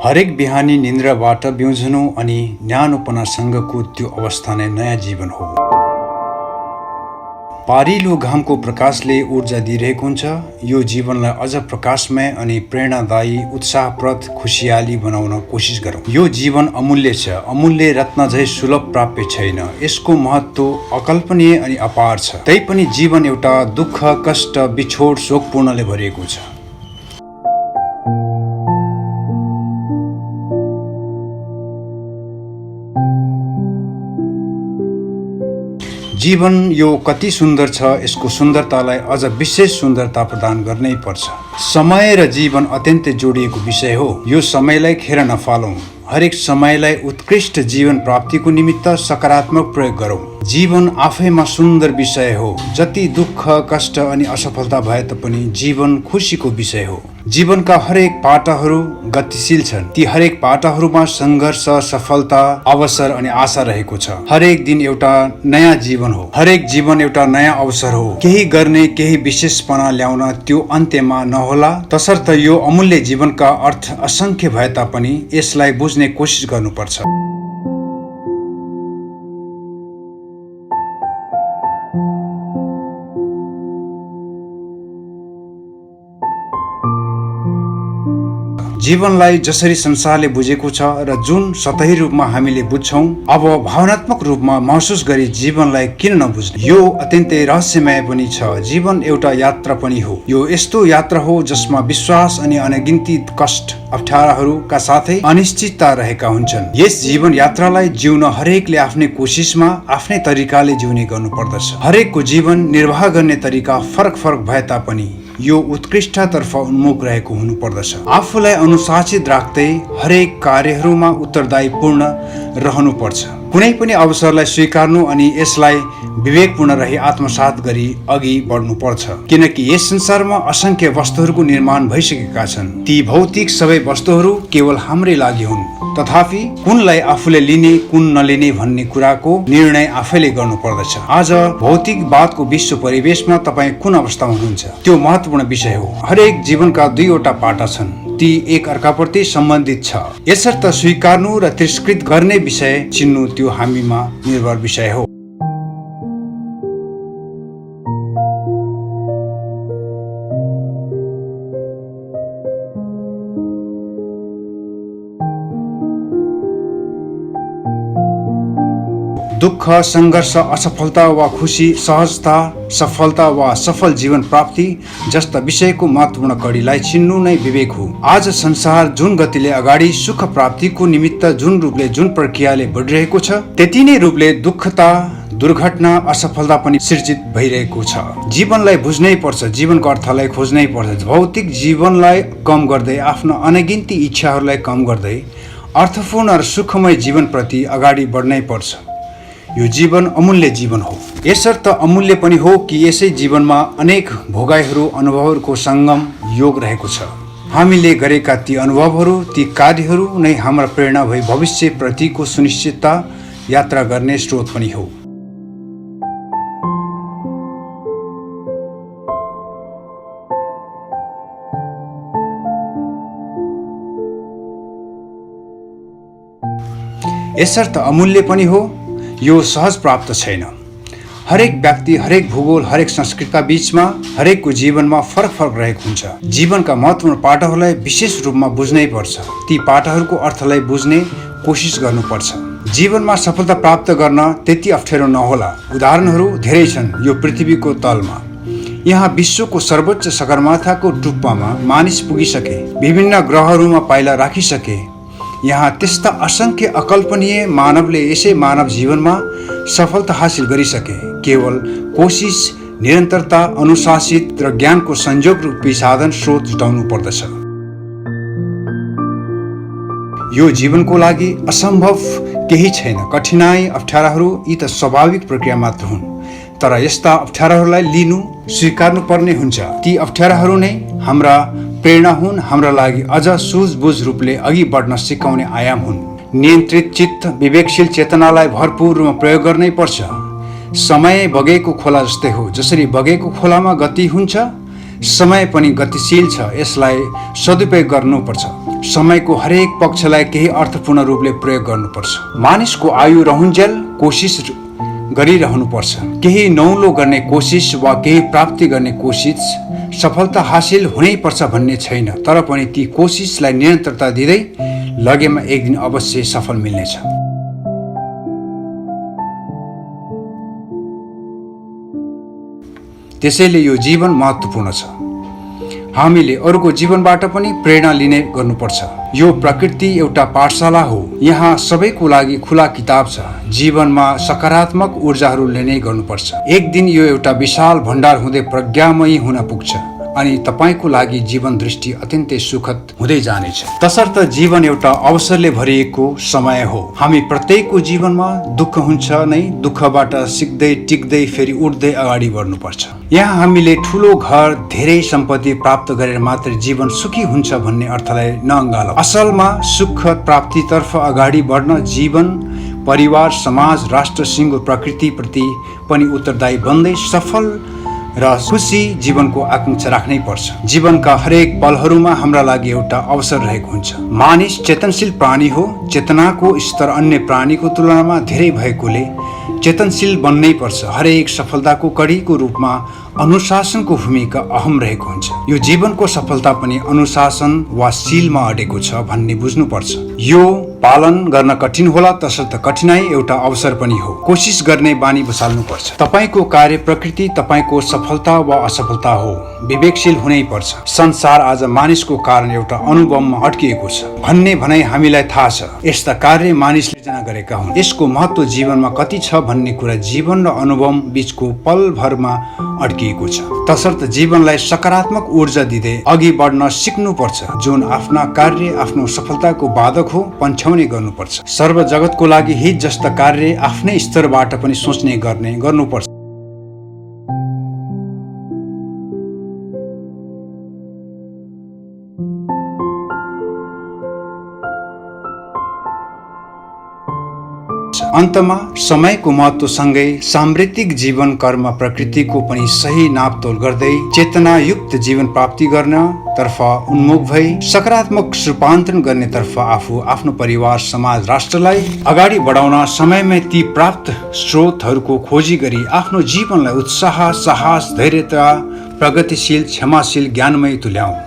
हरेक बिहानी निन्द्राबाट बिउझनु अनि न्यानोपनासँगको त्यो अवस्था नै नयाँ जीवन हो। पारिलो घामको प्रकाशले ऊर्जा दिइरहेको हुन्छ। यो जीवनलाई अझ प्रकाशमय अनि प्रेरणादायी, उत्साहप्रद, खुसियाली बनाउन कोसिस गरौँ। यो जीवन अमूल्य छ। अमूल्य रत्न झै सुलभ प्राप्य छैन। यसको महत्त्व अकल्पनीय अनि अपार छ। तैपनि जीवन एउटा दुःख, कष्ट, बिछोड, शोकपूर्णले भरिएको छ। जीवन यो कति सुन्दर छ, यसको सुन्दरतालाई अझ विशेष सुन्दरता प्रदान गर्नै पर्छ। समय र जीवन अत्यन्तै जोडिएको विषय हो। यो समयलाई खेर नफालौँ। हरेक समयलाई उत्कृष्ट जीवन प्राप्तिको निमित्त सकारात्मक प्रयोग गरौँ। जीवन आफैमा सुन्दर विषय हो। जति दुःख, कष्ट अनि असफलता भए तापनि जीवन खुसीको विषय हो। जीवनका हरेक पाटाहरू गतिशील छन्। ती हरेक पाटाहरूमा सङ्घर्ष, सफलता, अवसर अनि आशा रहेको छ। हरेक दिन एउटा नयाँ जीवन हो। हरेक जीवन एउटा नयाँ अवसर हो। केही गर्ने, केही विशेषपना ल्याउन त्यो अन्त्यमा नहोला। तसर्थ यो अमूल्य जीवनका अर्थ असङ्ख्य भए तापनि यसलाई बुझ्ने कोसिस गर्नुपर्छ। जीवनलाई जसरी संसारले बुझेको छ र जुन सतही रूपमा हामीले बुझ्छौँ, अब भावनात्मक रूपमा महसुस गरी जीवनलाई किन नबुझ्ने? यो अत्यन्तै रहस्यमय पनि छ। जीवन एउटा यात्रा पनि हो। यो यस्तो यात्रा हो जसमा विश्वास अनि अनगिन्ती कष्ट, अप्ठ्याराहरूका साथै अनिश्चितता रहेका हुन्छन्। यस जीवन यात्रालाई जिउन हरेकले आफ्नै कोसिसमा, आफ्नै तरिकाले जिउने गर्नुपर्दछ। हरेकको जीवन निर्वाह गर्ने तरिका फरक फरक भए तापनि यो उत्कृष्टतर्फ उन्मुख रहेको हुनुपर्दछ। आफूलाई अनुशासित राख्दै हरेक कार्यहरूमा उत्तरदायीपूर्ण रहनुपर्छ। कुनै पनि अवसरलाई स्वीकार्नु अनि यसलाई विवेकपूर्ण रही आत्मसात गरी अघि बढ्नुपर्छ। किनकि यस संसारमा असङ्ख्य वस्तुहरूको निर्माण भइसकेका छन्। ती भौतिक सबै वस्तुहरू केवल हाम्रै लागि हुन्। तथापि कुनलाई आफूले लिने, कुन नलिने भन्ने कुराको निर्णय आफैले गर्नुपर्दछ। आज भौतिकवादको विश्व परिवेशमा तपाईँ कुन अवस्थामा हुनुहुन्छ त्यो महत्त्वपूर्ण विषय हो। हरेक जीवनका दुईवटा पाटा छन्। ती एक अर्काप्रति सम्बन्धित छ। यसर्थ स्वीकार्नु र तिरस्कृत गर्ने विषय चिन्नु त्यो हामीमा निर्भर विषय हो। दुःख, सङ्घर्ष, असफलता वा खुसी, सहजता, सफलता वा सफल जीवन प्राप्ति जस्ता विषयको महत्त्वपूर्ण कडीलाई चिन्नु नै विवेक हो। आज संसार जुन गतिले अगाडि सुख प्राप्तिको निमित्त जुन रूपले, जुन प्रक्रियाले बढिरहेको छ, त्यति नै रूपले दुःखता, दुर्घटना, असफलता पनि सिर्जित भइरहेको छ। जीवनलाई बुझ्नै पर्छ। जीवनको अर्थलाई खोज्नै पर्छ। भौतिक जीवनलाई कम गर्दै, आफ्ना अनगिन्ती इच्छाहरूलाई कम गर्दै अर्थपूर्ण र सुखमय जीवनप्रति अगाडि बढ्नै पर्छ। यो जीवन अमूल्य जीवन हो। यसर्थ अमूल्य पनि हो कि यसै जीवनमा अनेक भोगाइहरू, अनुभवहरूको सङ्गम योग रहेको छ। हामीले गरेका ती अनुभवहरू, ती कार्यहरू नै हाम्रा प्रेरणा भई भविष्य प्रतिको सुनिश्चितता यात्रा गर्ने स्रोत पनि हो। यसर्थ अमूल्य पनि हो। यो सहज प्राप्त छैन। हरेक व्यक्ति, हरेक भूगोल, हरेक संस्कृतिका बीचमा, हरेकको जीवनमा फरक फरक रहेको हुन्छ। जीवनका महत्त्वपूर्ण पाटाहरूलाई विशेष रूपमा बुझ्नै पर्छ। ती पाटाहरूको अर्थलाई बुझ्ने कोसिस गर्नुपर्छ। जीवनमा सफलता प्राप्त गर्न त्यति अप्ठ्यारो नहोला। उदाहरणहरू धेरै छन् यो पृथ्वीको तलमा। यहाँ विश्वको सर्वोच्च सगरमाथाको टुप्पामा मानिस पुगिसके, विभिन्न ग्रहहरूमा पाइला राखिसके। यहाँ त्यस्ता असङ्ख्य अकल्पनीय मानवले यसै मानव जीवनमा सफलता हासिल गरिसके। केवल कोसिस, निरन्तरता, अनुशासित र ज्ञानको संयोग रूपी साधन स्रोत जुटाउनु पर्दछ। यो जीवनको लागि असम्भव केही छैन। कठिनाई, अप्ठ्याराहरू यी त स्वाभाविक प्रक्रिया मात्र हुन्। तर यस्ता अप्ठ्याराहरूलाई लिनु, स्वीकार्नु पर्ने हुन्छ। ती अप्ठ्याराहरू नै हाम्रा प्रेरणा हुन्। हाम्रा लागि अझ सुझबुझ रूपले अघि बढ्न सिकाउने आयाम हुन्। नियन्त्रित चित्त, विवेकशील चेतनालाई भरपूर रूपमा प्रयोग गर्नै पर्छ। समय बगेको खोला जस्तै हो। जसरी बगेको खोलामा गति हुन्छ, समय पनि गतिशील छ। यसलाई सदुपयोग गर्नुपर्छ। समयको हरेक पक्षलाई केही अर्थपूर्ण रूपले प्रयोग गर्नुपर्छ। मानिसको आयु रहुन्जेल कोसिस गरिरहनुपर्छ। केही नौलो गर्ने कोसिस वा केही प्राप्ति गर्ने कोसिस सफलता हासिल हुनै पर्छ भन्ने छैन, तर पनि ती कोसिसलाई निरन्तरता दिँदै लगेमा एक दिन अवश्य सफल मिल्नेछ। त्यसैले यो जीवन महत्त्वपूर्ण छ। हामीले अरूको जीवनबाट पनि प्रेरणा लिने गर्नुपर्छ। यो प्रकृति एउटा पाठशाला हो, यहाँ सबैको लागि खुला किताब छ। जीवनमा सकारात्मक ऊर्जाहरू लिने गर्नुपर्छ। एक दिन यो एउटा विशाल भण्डार हुँदै प्रज्ञामयी हुन पुग्छ अनि तपाईको लागि जीवन दृष्टि अत्यन्तै सुखद हुँदै जानेछ। तसर्थ जीवन एउटा अवसरले भरिएको समय हो। हामी प्रत्येकको जीवनमा दुःख हुन्छ नै, दुःखबाट सिक्दै टिक्दै फेरि उठ्दै अगाडि बढ्नुपर्छ। यहाँ हामीले ठुलो घर, धेरै सम्पत्ति प्राप्त गरेर मात्र जीवन सुखी हुन्छ भन्ने अर्थलाई नअँगालौँ। असलमा सुख प्राप्तितर्फ अगाडि बढ्न जीवन, परिवार, समाज, राष्ट्र, सिंह, प्रकृति प्रति पनि उत्तरदायी बन्दै सफल र खुशी जीवनको आकांक्षा राख्नै पर्छ। जीवनका हरेक पलहरूमा हाम्रा लागि एउटा अवसर रहेको हुन्छ। मानिस चेतनशील प्राणी हो। चेतनाको स्तर अन्य प्राणीको तुलनामा धेरै भएकोले चेतनशील बन्नै पर्छ। हरेक सफलताको कडीको रूपमा अनुशासनको भूमिका अहम रहेको हुन्छ। यो जीवनको सफलता पनि अनुशासन वा शीलमा अडेको छ भन्ने बुझ्नुपर्छ। यो पालन गर्न कठिन होला, तसर्थ कठिनाई एउटा अवसर पनि हो। कोसिस गर्ने बानी बसाल्नुपर्छ। तपाईको कार्य प्रकृति तपाईको सफलता वा असफलता हो। विवेकशील हुनै पर्छ। संसार आज मानिसको कारण एउटा अनुभवमा अड्किएको छ भन्ने भनाइ हामीलाई थाहा छ। यस्ता कार्य मानिसले जना गरेका हुन्। यसको महत्त्व जीवनमा कति छ भन्ने कुरा जीवन र अनुभव बीचको पलभरमा अड्किएको छ। तसर्थ जीवनलाई सकारात्मक ऊर्जा दिँदै अघि बढ्न सिक्नुपर्छ। जुन आफ्ना कार्य आफ्नो सफलताको बाधक हो पन्छाउने गर्नुपर्छ। सर्व जगतको लागि हित जस्ता कार्य आफ्नै स्तरबाट पनि सोच्ने गर्नुपर्छ। अन्तमा समयको महत्त्वसँगै सामृतिक जीवन, कर्म, प्रकृतिको पनि सही नापतोल गर्दै चेतनायुक्त जीवन प्राप्ति गर्न तर्फ उन्मुख भई सकारात्मक रूपान्तरण गर्नेतर्फ आफू, आफ्नो परिवार, समाज, राष्ट्रलाई अगाडि बढाउन समयमै ती प्राप्त स्रोतहरूको खोजी गरी आफ्नो जीवनलाई उत्साह, साहस, धैर्यता, प्रगतिशील, क्षमाशील, ज्ञानमय तुल्याऊ।